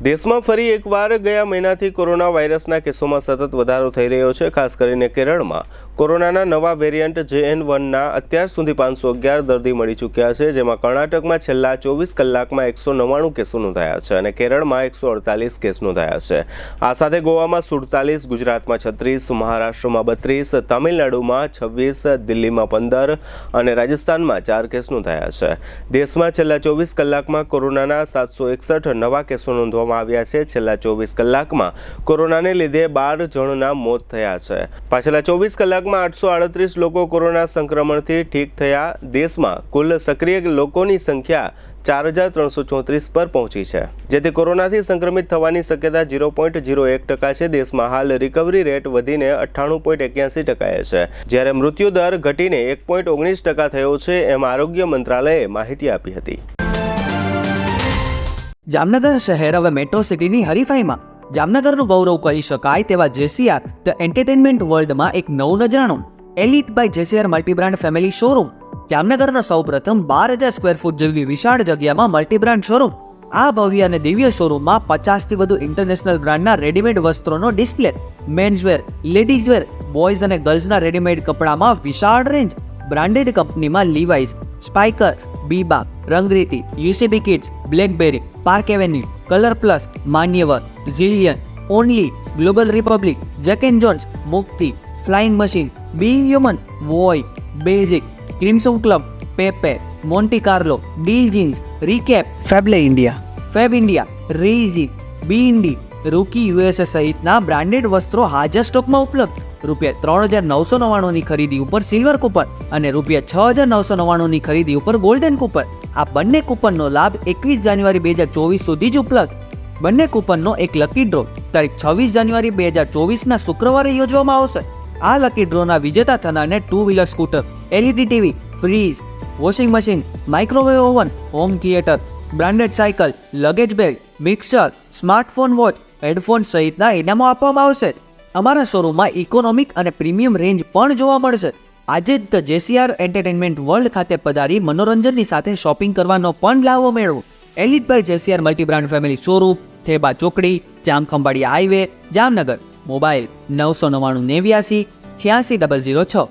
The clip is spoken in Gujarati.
દેશમાં ફરી એકવાર ગયા મહિનાથી કોરોના વાયરસના કેસોમાં સતત વધારો થઈ રહ્યો છે। ખાસ કરીને કેરળમાં કોરોનાના નવા વેરિયન્ટ JN1ના અત્યાર સુધી 511 દર્દી મળી ચૂક્યા છે, જેમાં કર્ણાટકમાં છેલ્લા 24 કલાકમાં 199 કેસો નોંધાયા છે અને કેરળમાં 148 કેસ નોંધાયા છે। આ સાથે ગોવામાં 47, ગુજરાતમાં 36, મહારાષ્ટ્રમાં 32, તમિલનાડુમાં 26, દિલ્હીમાં 15 અને રાજસ્થાનમાં 4 કેસ નોંધાયા છે। દેશમાં છેલ્લા 24 કલાકમાં કોરોનાના 761 નવા કેસો નોંધવામાં આવ્યા છે। છેલ્લા 24 કલાકમાં કોરોનાને લીધે 12 જણના મોત થયા છે। પાછલા 24 કલાકમાં 838 લોકો કોરોના સંક્રમણથી ઠીક થયા। દેશમાં કુલ સક્રિય લોકોની સંખ્યા 4334 પર પહોંચી છે, જેથી કોરોનાથી સંક્રમિત થવાની શક્યતા 0.01% છે। દેશમાં હાલ રિકવરી રેટ વધીને 98.81% છે, જ્યારે મૃત્યુ દર ઘટીને 1.19% થયો છે, એમ આરોગ્ય મંત્રાલયે માહિતી આપી હતી। જામનગર શહેર હવે મેટ્રો સિટીની હરીફાઈમાં જામનગરનું ગૌરવ કરી શકાય તેવા JCR ધ એન્ટરટેનમેન્ટ વર્લ્ડમાં એક નવું નજરાણું Elite by JCR multibrand family showroom. જામનગરના સૌપ્રથમ 12,000 સ્ક્વેર ફૂટ જેવી વિશાળ જગ્યામાં મલ્ટીબ્રાન્ડ શોરૂમ। આ ભવ્ય અને દિવ્ય શોરૂમમાં 50થી વધુ ઇન્ટરનેશનલ બ્રાન્ડના રેડીમેડ વસ્ત્રોનો ડિસ્પ્લે, મેન્સવેર, લેડીઝવેર, બોયઝ અને ગર્લ્સના રેડીમેડ કપડામાં વિશાળ રેન્જ, બ્રાન્ડેડ કંપનીમાં Levi's, Spykar, Biba, Rangriti, UCB kids, Blackberry, Park Avenue, Colour Plus, Manyavar, ઝિલિયન, Only, Global Republic, Jack and Jones, Mukti, Flying Machine, Being Human, Voi, Basic, Crimson Club, Pepe, Monte Carlo, Deal Jeans, Recap, Fable India, Fab India, રેઝી, બીઇન્ડી, રૂકી USA સહિતના બ્રાન્ડેડ વસ્ત્રો હાજર સ્ટોકમાં ઉપલબ્ધ। ₹3,999ની ખરીદી ઉપર સિલ્વર કૂપન અને ₹6,999ની ખરીદી ઉપર ગોલ્ડન કૂપન। આ બંને કૂપનનો લાભ 21 જાન્યુઆરી 2024 સુધી જ ઉપલબ્ધ। બંને કૂપનનો એક લકી ડ્રો તારીખ 26 જાન્યુઆરી 2024ના શુક્રવારે યોજવામાં આવશે। આ લકી ડ્રોના વિજેતા થનારને 2 wheeler scooter, LED TV, fridge, washing machine, microwave oven, home theatre, branded cycle, luggage bag, mixer, smartphone watch, headphone સહિતના ઇનામો આપવામાં આવશે। અમારા શોરૂમમાં ઇકોનોમિક અને પ્રીમિયમ રેન્જ પણ જોવા મળશે। આજે જ ધ JCR એન્ટરટેનમેન્ટ વર્લ્ડ ખાતે પધારી મનોરંજનની સાથે શોપિંગ કરવાનો પણ લાવો મેળવો। Elite by JCR multibrand family showroom, Theba ચોકડી, જામખંભાળિયા હાઈવે, જામનગર। મોબાઈલ 999 89 86 006।